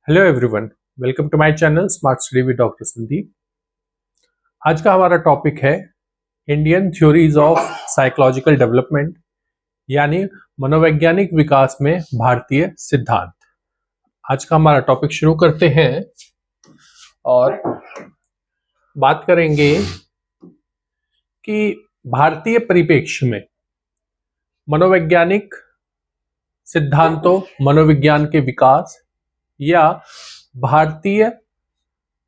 Hello everyone, welcome to my channel smart study with doctor Sandeep. आज का हमारा topic है Indian theories of psychological development, यानी मनोवैज्ञानिक विकास में भारतीय सिद्धांत। आज का हमारा टॉपिक शुरू करते हैं और बात करेंगे कि भारतीय परिप्रेक्ष्य में मनोवैज्ञानिक सिद्धांतों, मनोविज्ञान के विकास या भारतीय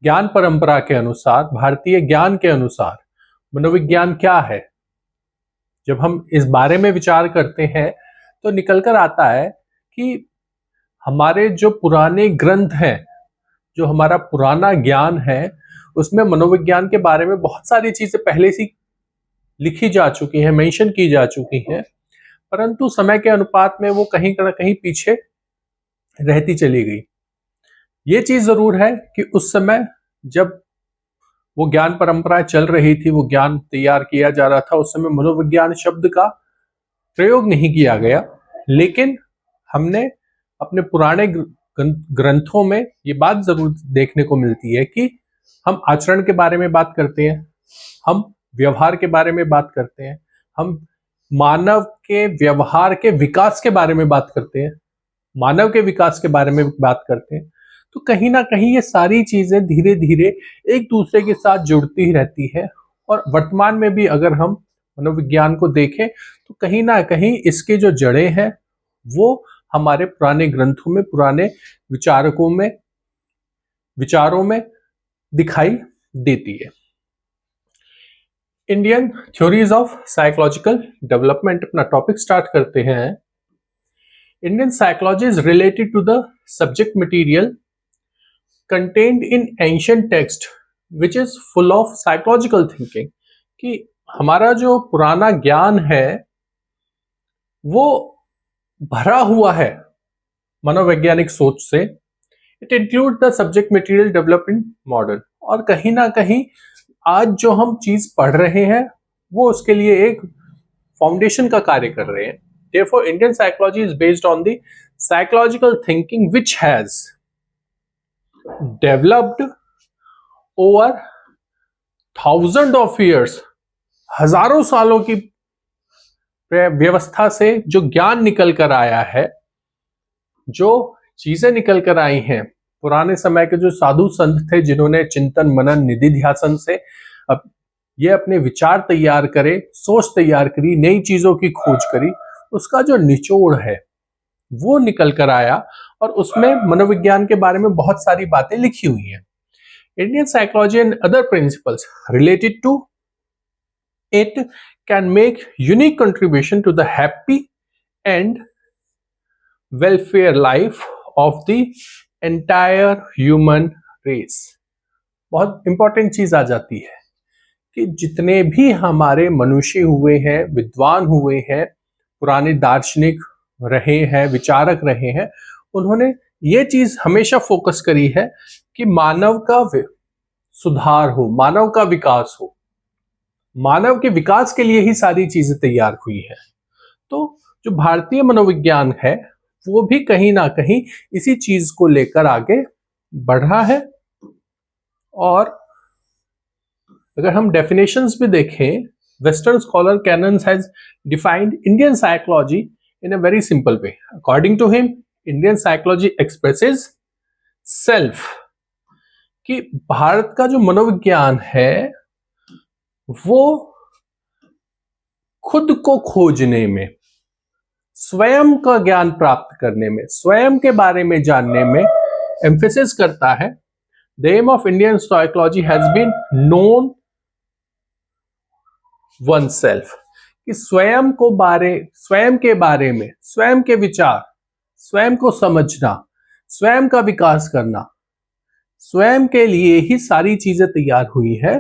ज्ञान परंपरा के अनुसार, भारतीय ज्ञान के अनुसार मनोविज्ञान क्या है। जब हम इस बारे में विचार करते हैं तो निकल कर आता है कि हमारे जो पुराने ग्रंथ हैं, जो हमारा पुराना ज्ञान है, उसमें मनोविज्ञान के बारे में बहुत सारी चीजें पहले से लिखी जा चुकी हैं, मेंशन की जा चुकी हैं, परंतु समय के अनुपात में वो कहीं ना कहीं पीछे रहती चली गई। ये चीज जरूर है कि उस समय जब वो ज्ञान परंपरा चल रही थी, वो ज्ञान तैयार किया जा रहा था, उस समय मनोविज्ञान शब्द का प्रयोग नहीं किया गया। लेकिन हमने अपने पुराने ग्रंथों में ये बात जरूर देखने को मिलती है कि हम आचरण के बारे में बात करते हैं, हम व्यवहार के बारे में बात करते हैं, हम मानव के व्यवहार के विकास के बारे में बात करते हैं, मानव के विकास के बारे में बात करते हैं। तो कहीं ना कहीं ये सारी चीजें धीरे धीरे एक दूसरे के साथ जुड़ती ही रहती है। और वर्तमान में भी अगर हम मनोविज्ञान को देखें तो कहीं ना कहीं इसके जो जड़ें हैं वो हमारे पुराने ग्रंथों में, पुराने विचारों में दिखाई देती है। Indian theories of psychological development, अपना टॉपिक स्टार्ट करते हैं। Indian psychology is related to the subject material contained in ancient text which is full of psychological thinking। कि हमारा जो पुराना ज्ञान है वो भरा हुआ है मनोवैज्ञानिक सोच से। It includes the subject material developed in modern। और कहीं ना कहीं आज जो हम चीज पढ़ रहे हैं वो उसके लिए एक फाउंडेशन का कार्य कर रहे हैं। Therefore, Indian psychology is based on the psychological thinking which has developed over thousands of years, हजारों सालों की व्यवस्था से जो ज्ञान निकल कर आया है, जो चीजें निकल कर आई हैं। पुराने समय के जो साधु संत थे जिन्होंने चिंतन मनन निधिध्यासन से ये अपने विचार तैयार करे, सोच तैयार करी, नई चीजों की खोज करी, उसका जो निचोड़ है वो निकल कर आया और उसमें मनोविज्ञान के बारे में बहुत सारी बातें लिखी हुई हैं। Indian psychology and other principles related to it can make unique contribution to the happy and welfare life of the entire human race. बहुत इंपॉर्टेंट चीज आ जाती है कि जितने भी हमारे मनुष्य हुए हैं, विद्वान हुए हैं, पुराने दार्शनिक रहे हैं, विचारक रहे हैं, उन्होंने ये चीज हमेशा फोकस करी है कि मानव का सुधार हो, मानव का विकास हो। मानव के विकास के लिए ही सारी चीजें तैयार हुई है। तो जो भारतीय मनोविज्ञान है वो भी कहीं ना कहीं इसी चीज को लेकर आगे बढ़ रहा है। और अगर हम डेफिनेशंस भी देखें, Western scholar Canons has defined Indian psychology in a very simple way. According to him, Indian psychology expresses self। कि भारत का जो मनोविज्ञान है वो खुद को खोजने में, स्वयं का ज्ञान प्राप्त करने में, स्वयं के बारे में जानने में एम्फेसिस करता है। The aim of Indian psychology has been known one self. कि स्वयं के बारे में, स्वयं के विचार, स्वयं को समझना, स्वयं का विकास करना, स्वयं के लिए ही सारी चीजें तैयार हुई है।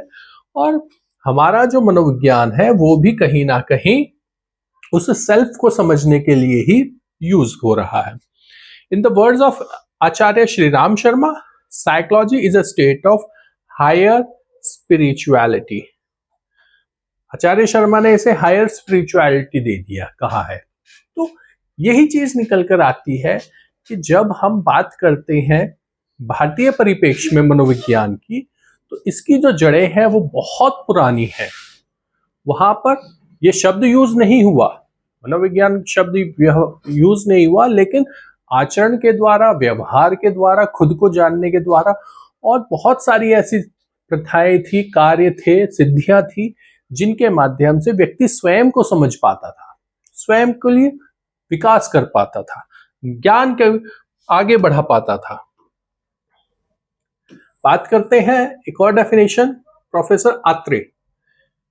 और हमारा जो मनोविज्ञान है वो भी कहीं ना कहीं उस सेल्फ को समझने के लिए ही यूज हो रहा है। In the words of Acharya Shri Ram Sharma, psychology is a state of higher spirituality. Acharya Sharma ने इसे हायर स्पिरिचुअलिटी दे दिया, कहा है। तो यही चीज निकल कर आती है कि जब हम बात करते हैं भारतीय परिप्रेक्ष्य में मनोविज्ञान की, तो इसकी जो जड़ें हैं वो बहुत पुरानी है। वहां पर ये शब्द यूज नहीं हुआ, मनोविज्ञान शब्द यूज नहीं हुआ, लेकिन आचरण के द्वारा, व्यवहार के द्वारा, खुद को जानने के द्वारा, और बहुत सारी ऐसी प्रथाएं थी, कार्य थे, सिद्धियां थी, जिनके माध्यम से व्यक्ति स्वयं को समझ पाता था, स्वयं के लिए विकास कर पाता था, ज्ञान के आगे बढ़ा पाता था। बात करते हैं एक और डेफिनेशन, प्रोफेसर आत्रे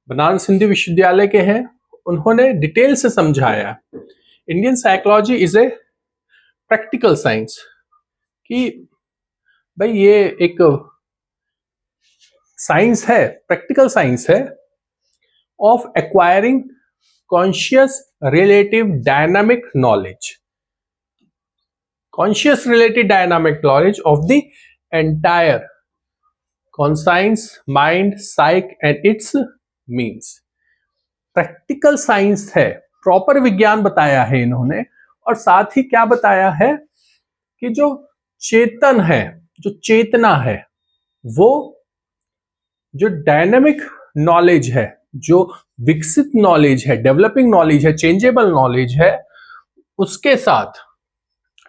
बनारस हिंदू विश्वविद्यालय के हैं, उन्होंने डिटेल से समझाया Indian psychology is a practical science, कि भाई ये एक साइंस है, प्रैक्टिकल साइंस है, of acquiring conscious relative dynamic knowledge, conscious relative dynamic knowledge of the entire conscience mind psyche and its means. Practical science है, proper विज्ञान बताया है इन्होंने, और साथ ही क्या बताया है कि जो चेतन है, जो चेतना है, वो जो डायनामिक नॉलेज है, जो विकसित नॉलेज है, डेवलपिंग नॉलेज है, चेंजेबल नॉलेज है, उसके साथ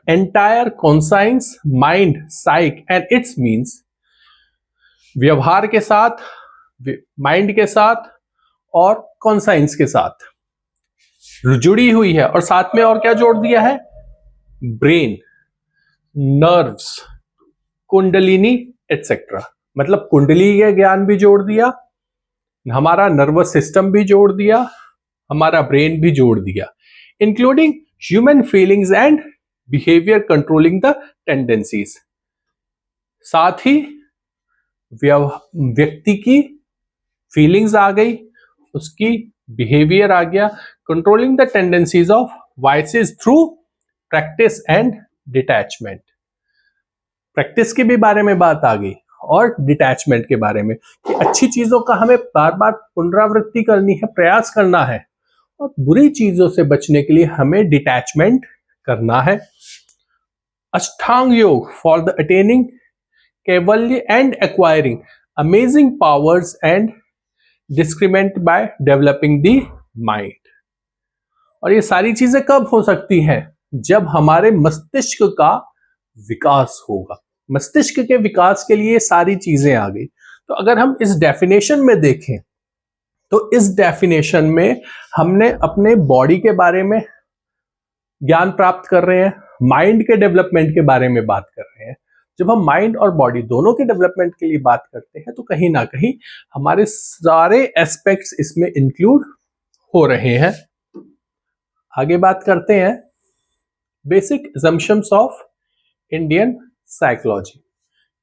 entire conscience mind psyche and its means, व्यवहार के साथ, माइंड के साथ और कॉन्साइंस के साथ जुड़ी हुई है। और साथ में और क्या जोड़ दिया है, ब्रेन, नर्व्स, कुंडलिनी एटसेट्रा, मतलब कुंडली का ज्ञान भी जोड़ दिया, हमारा नर्वस सिस्टम भी जोड़ दिया, हमारा ब्रेन भी जोड़ दिया, including human feelings and behaviour controlling the tendencies. साथ ही व्यक्ति की फीलिंग्स आ गई, उसकी बिहेवियर आ गया, controlling the tendencies of vices through practice and detachment. Practice के भी बारे में बात आ गई और डिटैचमेंट के बारे में, कि अच्छी चीजों का हमें बार बार पुनरावृत्ति करनी है, प्रयास करना है, और बुरी चीजों से बचने के लिए हमें डिटैचमेंट करना है। अष्टांग योग for the attaining Kaivalya and acquiring amazing powers and discriminant by developing the mind. और ये सारी चीजें कब हो सकती हैं, जब हमारे मस्तिष्क का विकास होगा। मस्तिष्क के विकास के लिए सारी चीजें आ गई। तो अगर हम इस डेफिनेशन में देखें, तो इस डेफिनेशन में हमने अपने बॉडी के बारे में ज्ञान प्राप्त कर रहे हैं, माइंड के डेवलपमेंट के बारे में बात कर रहे हैं। जब हम माइंड और बॉडी दोनों के डेवलपमेंट के लिए बात करते हैं, तो कहीं ना कहीं हमारे सारे एस्पेक्ट्स इसमें इंक्लूड हो रहे हैं। आगे बात करते हैं basic assumptions of Indian psychology,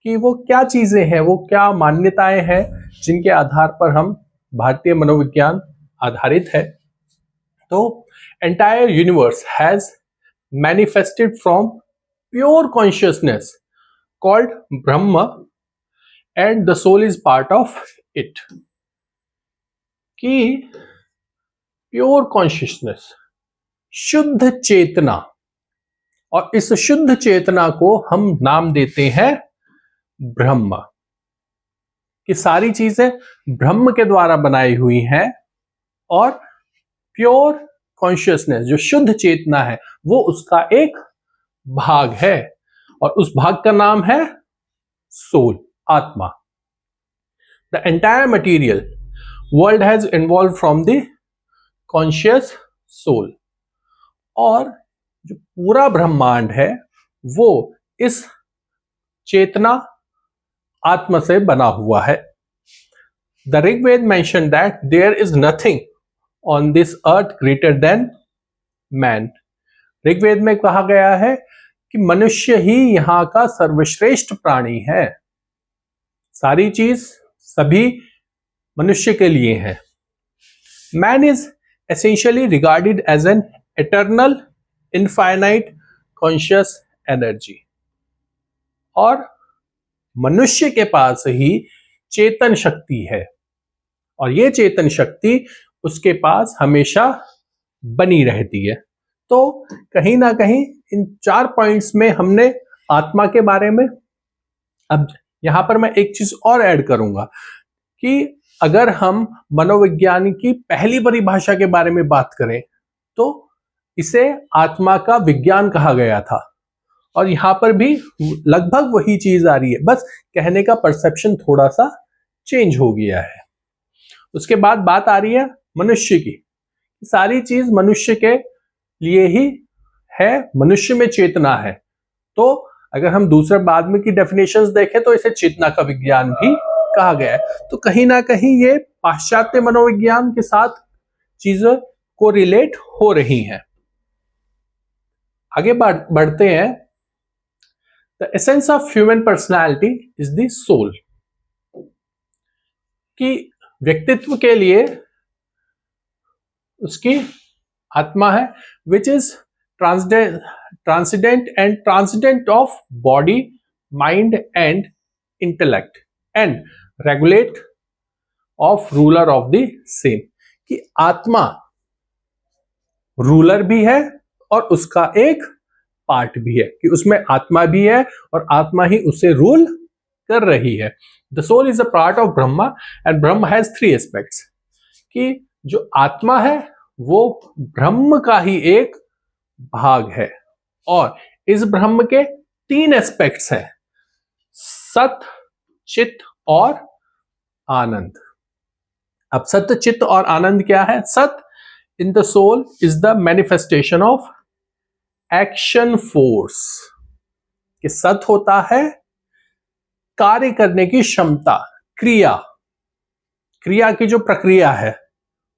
कि वो क्या चीजें हैं, वो क्या मान्यताएं हैं जिनके आधार पर हम भारतीय मनोविज्ञान आधारित है। तो entire universe has manifested from pure consciousness called Brahm and the soul is part of it. कि प्योर कॉन्शियसनेस, शुद्ध चेतना, और इस शुद्ध चेतना को हम नाम देते हैं ब्रह्म। कि सारी चीजें ब्रह्म के द्वारा बनाई हुई हैं, और प्योर कॉन्शियसनेस, जो शुद्ध चेतना है, वो उसका एक भाग है, और उस भाग का नाम है सोल, आत्मा। The entire material world has involve from the conscious soul. और जो पूरा ब्रह्मांड है वो इस चेतना आत्मा से बना हुआ है। The Rigveda mention that there is nothing on this earth greater than man. Rigveda में कहा गया है कि मनुष्य ही यहां का सर्वश्रेष्ठ प्राणी है, सारी चीज सभी मनुष्य के लिए है। Man is essentially regarded as an eternal infinite conscious energy. और मनुष्य के पास ही चेतन शक्ति है, और ये चेतन शक्ति उसके पास हमेशा बनी रहती है। तो कहीं ना कहीं इन 4 पॉइंट्स में हमने आत्मा के बारे में, अब यहां पर मैं एक चीज और ऐड करूंगा कि अगर हम मनोविज्ञान की पहली परिभाषा के बारे में बात करें तो इसे आत्मा का विज्ञान कहा गया था, और यहां पर भी लगभग वही चीज आ रही है, बस कहने का परसेप्शन थोड़ा सा चेंज हो गया है। उसके बाद बात आ रही है मनुष्य की। सारी चीज मनुष्य के लिए ही है, मनुष्य में चेतना है। तो अगर हम दूसरे बाद में की डेफिनेशंस देखें तो इसे चेतना का विज्ञान भी कहा गया है। तो कहीं ना कहीं ये पाश्चात्य मनोविज्ञान के साथ चीजें को रिलेट हो रही हैं। आगे बढ़ते हैं। The essence of human personality is the soul. कि व्यक्तित्व के लिए उसकी आत्मा है, which is transcendent and transcendent of body, mind and intellect and regulate of ruler of the same. कि आत्मा रूलर भी है और उसका एक पार्ट भी है, कि उसमें आत्मा भी है और आत्मा ही उसे रूल कर रही है। The soul is a part of Brahma and Brahman has 3 aspects. कि जो आत्मा है वो ब्रह्म का ही एक भाग है, और इस ब्रह्म के 3 एस्पेक्ट्स हैं, सत, चित और आनंद। अब सत्य, चित्त और आनंद क्या है? Sat in the soul is the manifestation of action force. कि सत होता है कार्य करने की क्षमता, क्रिया की जो प्रक्रिया है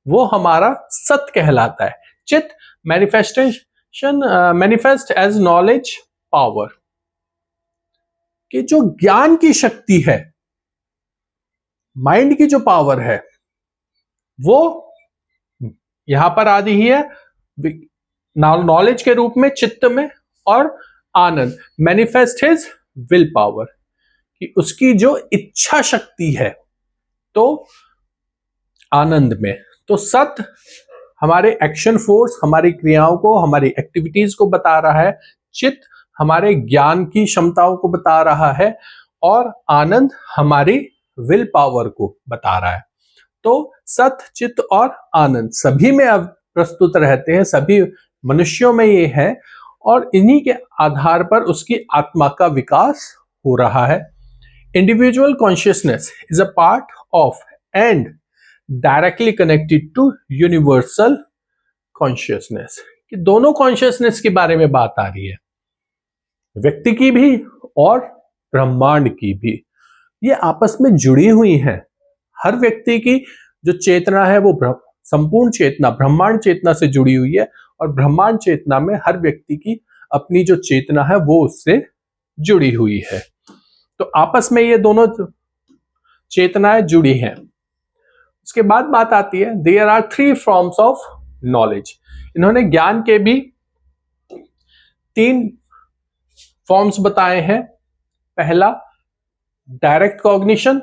वो हमारा सत कहलाता है। चित मैनिफेस्ट एज नॉलेज पावर। कि जो ज्ञान की शक्ति है, माइंड की जो पावर है, वो यहां पर आ रही है नॉलेज के रूप में चित्त में, और आनंद मैनिफेस्ट हिज विल पावर। कि उसकी जो इच्छा शक्ति है तो आनंद में। तो सत हमारे एक्शन फोर्स, हमारी क्रियाओं को, हमारी एक्टिविटीज को बता रहा है। चित्त हमारे ज्ञान की क्षमताओं को बता रहा है, और आनंद हमारी विल पावर को बता रहा है। तो सत, चित्त और आनंद सभी में अब प्रस्तुत रहते हैं, सभी मनुष्यों में ये है, और इन्हीं के आधार पर उसकी आत्मा का विकास हो रहा है। Individual consciousness is a part of and directly connected to universal consciousness. कि दोनों कॉन्शियसनेस के बारे में बात आ रही है, व्यक्ति की भी और ब्रह्मांड की भी। ये आपस में जुड़ी हुई हैं। हर व्यक्ति की जो चेतना है वो संपूर्ण चेतना, ब्रह्मांड चेतना से जुड़ी हुई है, और ब्रह्मांड चेतना में हर व्यक्ति की अपनी जो चेतना है वो उससे जुड़ी हुई है। तो आपस में ये दोनों चेतनाएं जुड़ी हैं। उसके बाद बात आती है there are 3 forms of knowledge. इन्होंने ज्ञान के भी 3 फॉर्म्स बताए हैं। पहला डायरेक्ट कॉग्निशन,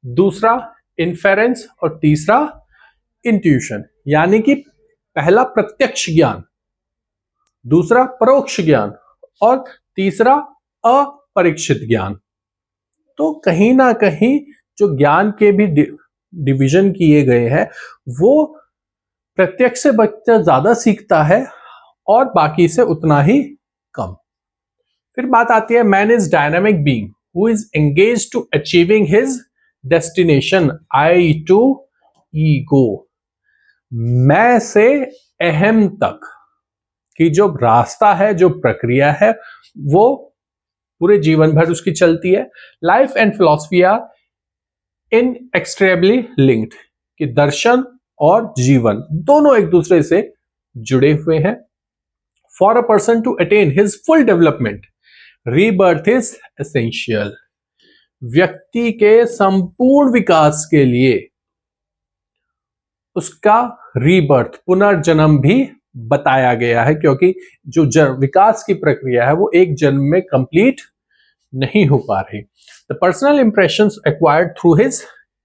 दूसरा इन्फेरेंस, और तीसरा इंट्यूशन। यानी कि पहला प्रत्यक्ष ज्ञान, दूसरा परोक्ष ज्ञान, और तीसरा अपरीक्षित ज्ञान। तो कहीं ना कहीं जो ज्ञान के भी डिवीजन किए गए हैं वो प्रत्यक्ष से बच्चा ज्यादा सीखता है और बाकी से उतना ही कम। फिर बात आती है man is dynamic being who is engage to achieving his destination I to ego. मैं से अहम तक की जो रास्ता है, जो प्रक्रिया है, वो पूरे जीवन भर उसकी चलती है। Life and philosophy are inextricably linked. कि दर्शन और जीवन दोनों एक दूसरे से जुड़े हुए हैं। For a person to attain his full development rebirth is essential. व्यक्ति के संपूर्ण विकास के लिए उसका रीबर्थ, पुनर्जन्म भी बताया गया है, क्योंकि जो विकास की प्रक्रिया है वो एक जन्म में कंप्लीट नहीं हो पा रही। The personal impressions acquired through his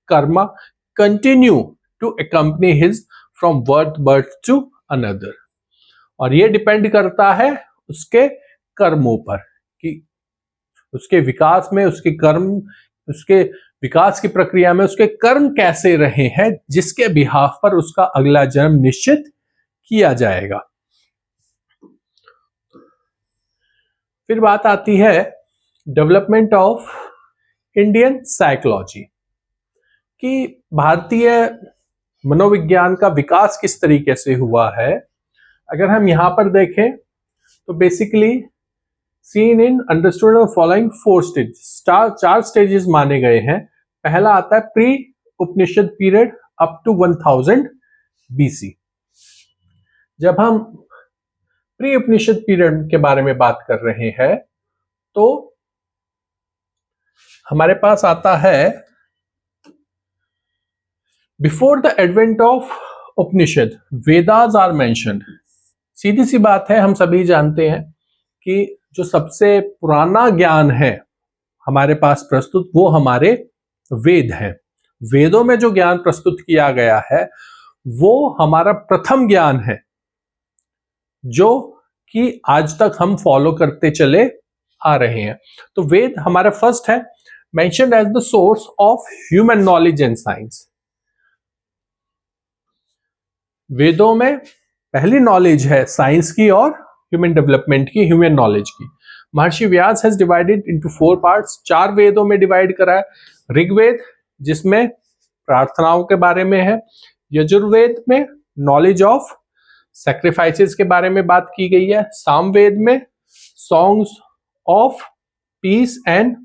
karma continue to accompany his from birth to another. और ये डिपेंड करता है उसके कर्मों पर, कि उसके विकास में, उसके कर्म, उसके विकास की प्रक्रिया में उसके कर्म कैसे रहे हैं, जिसके बिहाफ पर उसका अगला जन्म निश्चित किया जाएगा। फिर बात आती है डेवलपमेंट ऑफ इंडियन साइकोलॉजी, कि भारतीय मनोविज्ञान का विकास किस तरीके से हुआ है। अगर हम यहां पर देखें तो basically seen in understood following 4 stages, 4 stages माने गए हैं। पहला आता है pre Upanishad period up to 1000 BC. जब हम प्री उपनिषद पीरियड के बारे में बात कर रहे हैं तो हमारे पास आता है before the advent of Upanishad Vedas are mentioned. सीधी सी बात है, हम सभी जानते हैं कि जो सबसे पुराना ज्ञान है हमारे पास प्रस्तुत, वो हमारे वेद हैं। वेदों में जो ज्ञान प्रस्तुत किया गया है वो हमारा प्रथम ज्ञान है, जो कि आज तक हम फॉलो करते चले आ रहे हैं। तो वेद हमारा फर्स्ट है, mentioned as the source of human knowledge and science. वेदों में पहली नॉलेज है साइंस की और ह्यूमन डेवलपमेंट की, ह्यूमन नॉलेज की। Maharshi Vyas has divided into 4 parts, 4 वेदों में डिवाइड करा है। ऋग्वेद जिसमें प्रार्थनाओं के बारे में है, यजुर्वेद में नॉलेज ऑफ सैक्रिफाइसेस के बारे में बात की गई है, सामवेद में songs of peace and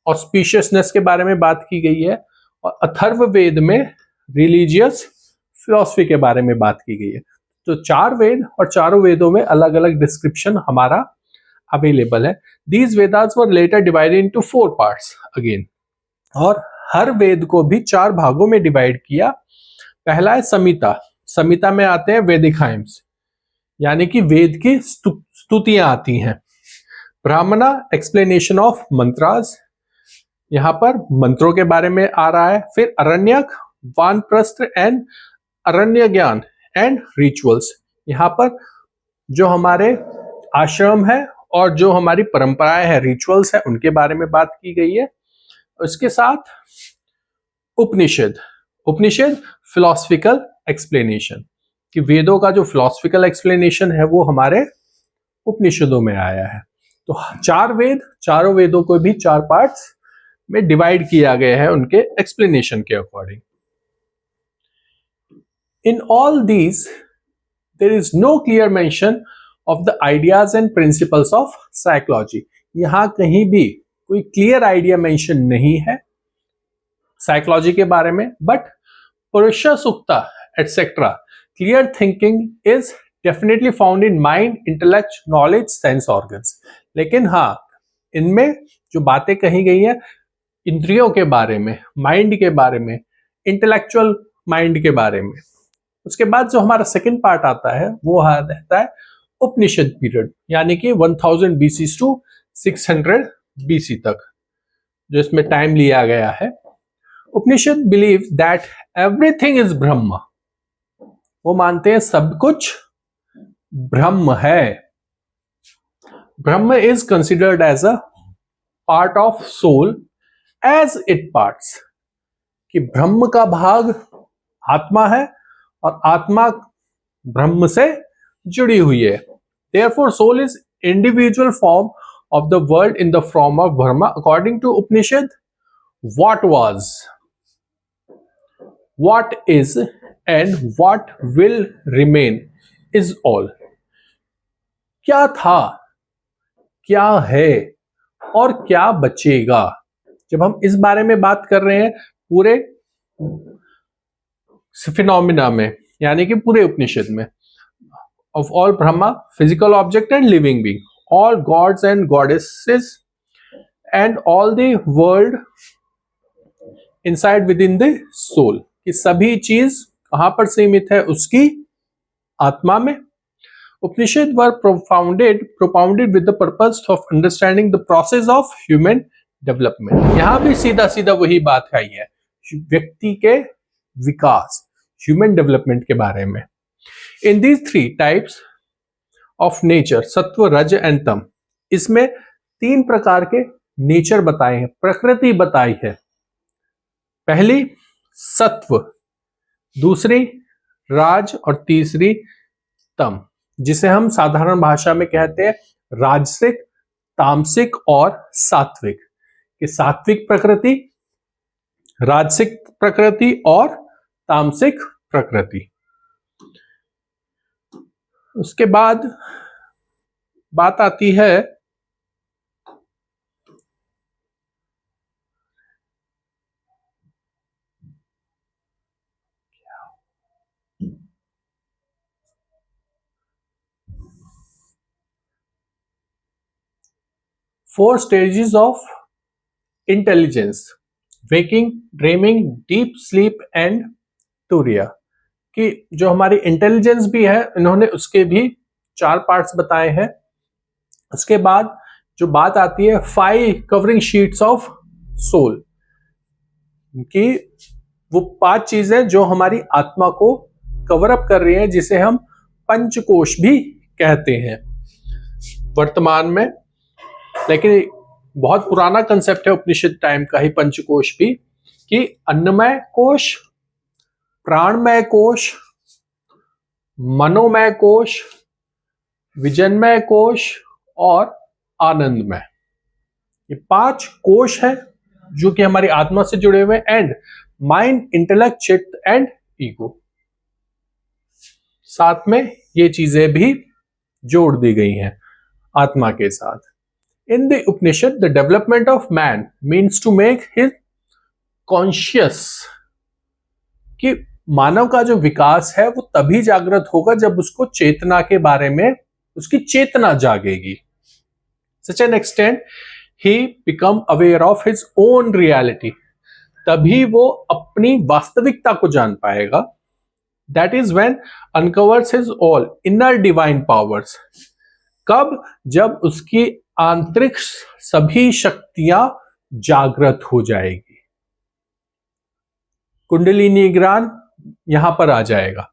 auspiciousness के बारे में बात की गई है, और अथर्ववेद में रिलीजियस फिलॉसफी के बारे में बात की गई है। तो 4 वेद और चारों वेदों में अलग अलग डिस्क्रिप्शन हमारा अवेलेबल है। These Vedas were later divided into 4 parts again, और हर वेद को भी 4 भागों में डिवाइड किया। पहला है संहिता। संहिता में आते हैं वैदिक हाइम्स, यानी कि वेद की स्तुतियां आती हैं। ब्राह्मणा एक्सप्लेनेशन ऑफ मंत्रास, यहां पर मंत्रों के बारे में आ रहा है। फिर अरण्यक, वानप्रस्थ एंड अरण्य ज्ञान एंड रिचुअल्स, यहां पर जो हमारे आश्रम है और जो हमारी परंपराएं हैं, रिचुअल्स है, उनके बारे में बात की गई है। उसके साथ उपनिषद, उपनिषद फिलॉसफिकल एक्सप्लेनेशन, कि वेदों का जो फिलॉसफिकल एक्सप्लेनेशन है वो हमारे उपनिषदों में आया है। तो 4 वेद, चारों वेदों को भी 4 पार्ट्स में डिवाइड किया गया है उनके एक्सप्लेनेशन के according. In all these, there is no clear mention of the ideas and principles of psychology. यहां कहीं भी कोई क्लियर आइडिया मेंशन नहीं है साइकोलॉजी के बारे में, but Purusha Sukta etcetera, clear thinking is definitely found in mind, intellect, knowledge, sense organs. लेकिन हाँ, इनमें जो बातें कही गई हैं इंद्रियों के बारे में, माइंड के बारे में, इंटेलेक्चुअल माइंड के बारे में। उसके बाद जो हमारा सेकंड पार्ट आता है वो रहता है उपनिषद पीरियड, यानी कि 1000 बीसी टू 600 बीसी तक, जो इसमें टाइम लिया गया है। Upanishad believe that everything is Brahman, वो मानते हैं सब कुछ ब्रह्म है। Brahman is considered as a part of soul as it parts, कि ब्रह्म का भाग आत्मा है और आत्मा ब्रह्म से जुड़ी हुई है। Therefore, soul is individual form of the world in the form of Brahma. According to Upanishad, what was, what is, and what will remain is all. क्या था, क्या है और क्या बचेगा। जब हम इस बारे में बात कर रहे हैं पूरे फिनोमिना में, यानी कि पूरे उपनिषद में, of all Brahma, physical object and living being, all gods and goddesses, and all the world inside within the soul, कि सभी चीज कहां पर सीमित है, उसकी आत्मा में। उपनिषद were propounded with the purpose of understanding the process of human development. यहां भी सीधा सीधा वही बात आई है, व्यक्ति के विकास, ह्यूमन डेवलपमेंट के बारे में। In these 3 types of nature, सत्व, रज एंड तम, इसमें 3 प्रकार के नेचर बताए हैं, प्रकृति बताई है। पहली सत्व, दूसरी राज और तीसरी तम, जिसे हम साधारण भाषा में कहते हैं राजसिक, तामसिक और सात्विक। कि सात्विक प्रकृति, राजसिक प्रकृति और तामसिक प्रकृति। उसके बाद बात आती है four stages of intelligence, waking, dreaming, deep sleep and तुरिया। कि जो हमारी इंटेलिजेंस भी है, इन्होंने उसके भी 4 पार्ट्स बताए हैं। उसके बाद जो बात आती है 5 कवरिंग शीट्स ऑफ सोल, कि वो 5 चीजें जो हमारी आत्मा को कवर अप कर रही हैं, जिसे हम पंचकोश भी कहते हैं वर्तमान में। लेकिन बहुत पुराना कंसेप्ट है उपनिषद टाइम का ही पंचकोश भी, कि अन्नमय कोश, प्राणमय कोश, मनोमय कोश, विजनमय कोश और आनंदमय। ये 5 कोश हैं जो कि हमारी आत्मा से जुड़े हुए, एंड माइंड, इंटेलेक्ट, चित्त एंड ईगो। साथ में ये चीजें भी जोड़ दी गई हैं आत्मा के साथ। In the Upanishad, the development of man means to make him conscious, कि मानव का जो विकास है वो तभी जागृत होगा जब उसको चेतना के बारे में उसकी चेतना जागेगी। Such an extent he become aware of his own reality, तभी वो अपनी वास्तविकता को जान पाएगा। That is when uncovers his all inner divine powers, कब? जब उसकी आंतरिक सभी शक्तियां जागृत हो जाएगी, कुंडलिनी ज्ञान यहां पर आ जाएगा।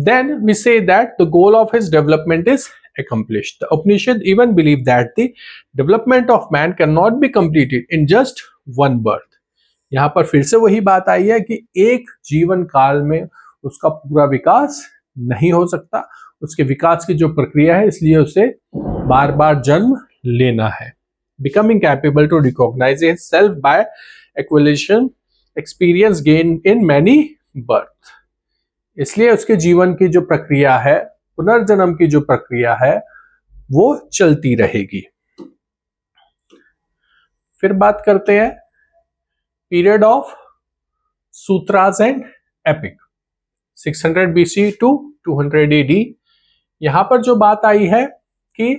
Then we say that the goal of his development is accomplished. The Upanishad even believe that the development of man cannot be completed in just one birth. यहां पर फिर से वही बात आई है कि एक जीवन काल में उसका पूरा विकास नहीं हो सकता। उसके विकास की जो प्रक्रिया है, इसलिए उसे बार बार जन्म लेना है। Becoming capable to recognize himself by acquisition, experience gained in many birth. इसलिए उसके जीवन की जो प्रक्रिया है, पुनर्जन्म की जो प्रक्रिया है, वो चलती रहेगी। फिर बात करते हैं period of Sutras and epic, 600 BC to 200 AD। यहां पर जो बात आई है कि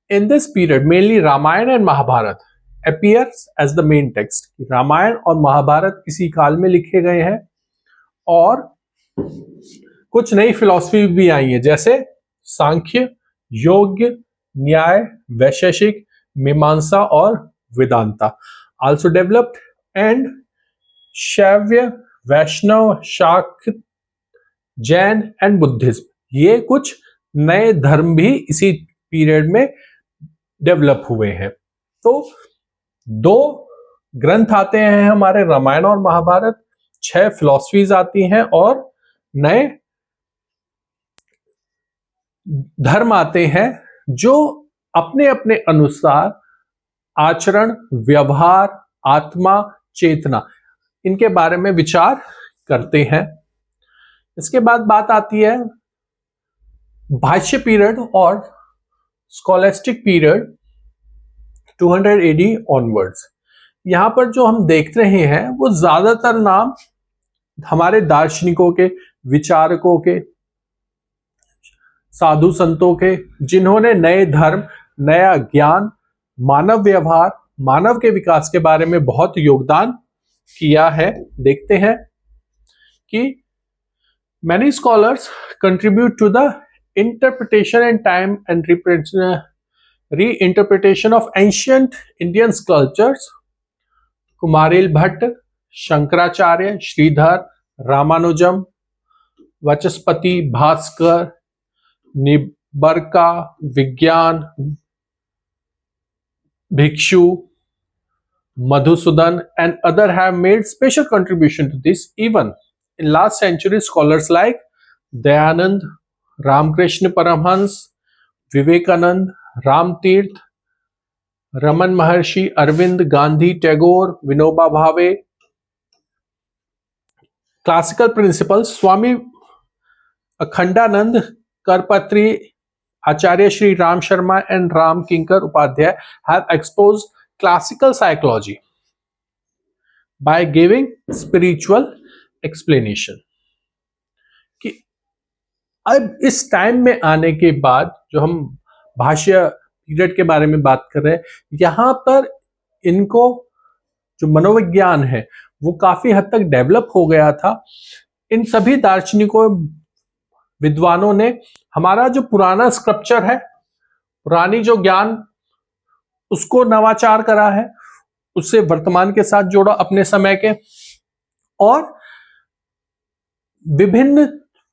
in this period mainly Ramayana and Mahabharata appears as the main text। Ramayana और महाभारत इसी काल में लिखे गए हैं, और कुछ नई फिलॉसफी भी आई है, जैसे सांख्य, योग, न्याय, वैशेषिक, मीमांसा और Vedanta. Also developed and Shaiva, Vaishnava, Shakta, Jain and Buddhism, ये कुछ नए धर्म भी इसी पीरियड में डेवलप हुए हैं। तो 2 ग्रंथ आते हैं हमारे, रामायण और महाभारत, 6 फिलॉसफीज आती हैं, और नए धर्म आते हैं जो अपने अपने अनुसार आचरण, व्यवहार, आत्मा, चेतना, इनके बारे में विचार करते हैं। इसके बाद बात आती है भाष्य पीरियड और स्कॉलेस्टिक पीरियड 200 AD ऑनवर्ड्स। यहां पर जो हम देख रहे हैं वो ज्यादातर नाम हमारे दार्शनिकों के, विचारकों के, साधु संतों के, जिन्होंने नए धर्म, नया ज्ञान, मानव व्यवहार, मानव के विकास के बारे में बहुत योगदान किया है। देखते हैं कि many scholars contribute to the interpretation and time and reinterpretation of ancient Indian sculptures। Kumarila Bhatt, Shankaracharya, Shridhar, Ramanujan, वाचस्पति, भास्कर, निबरका, विज्ञान, Bhikshu, Madhusudan, and other have made special contribution to this. Even in last century, scholars like Dayanand, Ramakrishna Paramhans, Vivekanand, Ramtirth, Raman Maharshi, Arvind, Gandhi, Tagore, Vinoba Bhave, classical principles, Swami Akhandanand, Karpatri, Acharya Shri Ram Sharma, and Ram Kinkar Upadhyay have exposed classical psychology by giving spiritual explanation. कि अब इस time में आने के बाद जो हम भाष्य पीरियड के बारे में बात कर रहे हैं, यहां पर इनको जो मनोविज्ञान है वो काफी हद तक डेवलप हो गया था। इन सभी दार्शनिकों विद्वानों ने हमारा जो पुराना स्क्रप्चर है, पुरानी जो ज्ञान, उसको नवाचार करा है, उससे वर्तमान के साथ जोड़ा अपने समय के, और विभिन्न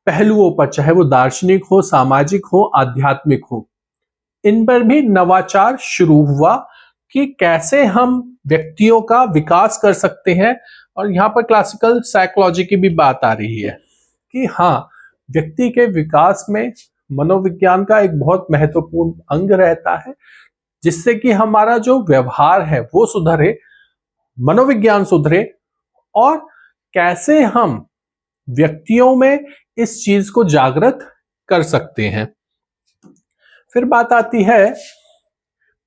पहलुओं पर, चाहे वो दार्शनिक हो, सामाजिक हो, आध्यात्मिक हो, इन पर भी नवाचार शुरू हुआ कि कैसे हम व्यक्तियों का विकास कर सकते हैं। और यहां पर क्लासिकल साइकोलॉजी की भी बात आ रही है कि हाँ, व्यक्ति के विकास में मनोविज्ञान का एक बहुत महत्वपूर्ण अंग रहता है, जिससे कि हमारा जो व्यवहार है वो सुधरे, मनोविज्ञान सुधरे, और कैसे हम व्यक्तियों में इस चीज को जागृत कर सकते हैं। फिर बात आती है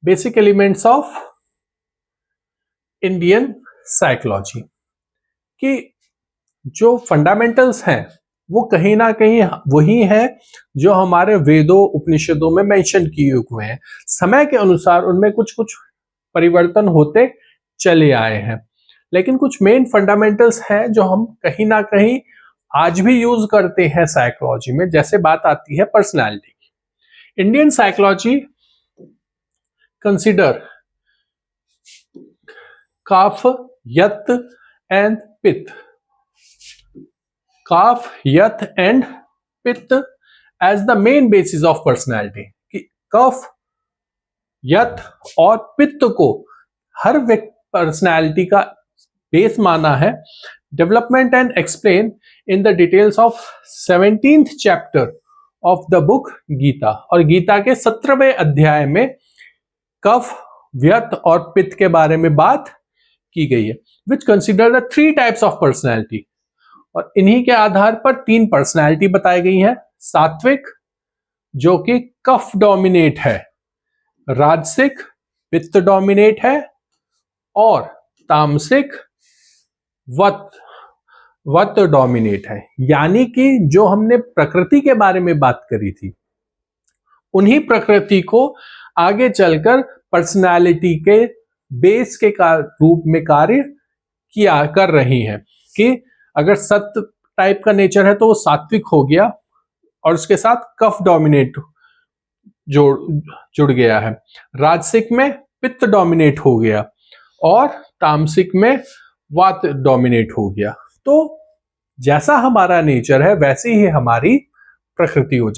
basic elements of Indian psychology कि जो फंडामेंटल्स हैं वो कहीं ना कहीं वही है जो हमारे वेदों उपनिषदों में मेंशन किए हुए हैं। समय के अनुसार उनमें कुछ कुछ परिवर्तन होते चले आए हैं, लेकिन कुछ मेन फंडामेंटल्स हैं जो हम कहीं ना कहीं आज भी यूज करते हैं साइकोलॉजी में। जैसे बात आती है पर्सनालिटी की। इंडियन साइकोलॉजी कंसिडर कफ, यत एंड पित्त, कफ, यत and pitta as the main basis of personality. कि कफ, यत और पित्त को हर पर्सनैलिटी का बेस माना है। Development and explain in the details of 17th chapter of the book Gita. और गीता के 17वें अध्याय में कफ, व्यत और पित्त के बारे में बात की गई है, which consider the 3 types of personality. और इन्हीं के आधार पर 3 पर्सनैलिटी बताई गई है। सात्विक जो कि कफ डोमिनेट है, राजसिक पित्त डोमिनेट है, और तामसिक वत डोमिनेट है। यानी कि जो हमने प्रकृति के बारे में बात करी थी, उन्हीं प्रकृति को आगे चलकर पर्सनालिटी के बेस के रूप में कार्य किया कर रही है। कि अगर सत्व टाइप का नेचर है तो वो सात्विक हो गया, और उसके साथ कफ डोमिनेट जुड़ गया है। राजसिक में पित्त डोमिनेट हो गया, और तामसिक में वात डोमिनेट हो गया। तो जैसा हमारा नेचर है वैसी ही हमारी प्रकृति हो जाती है।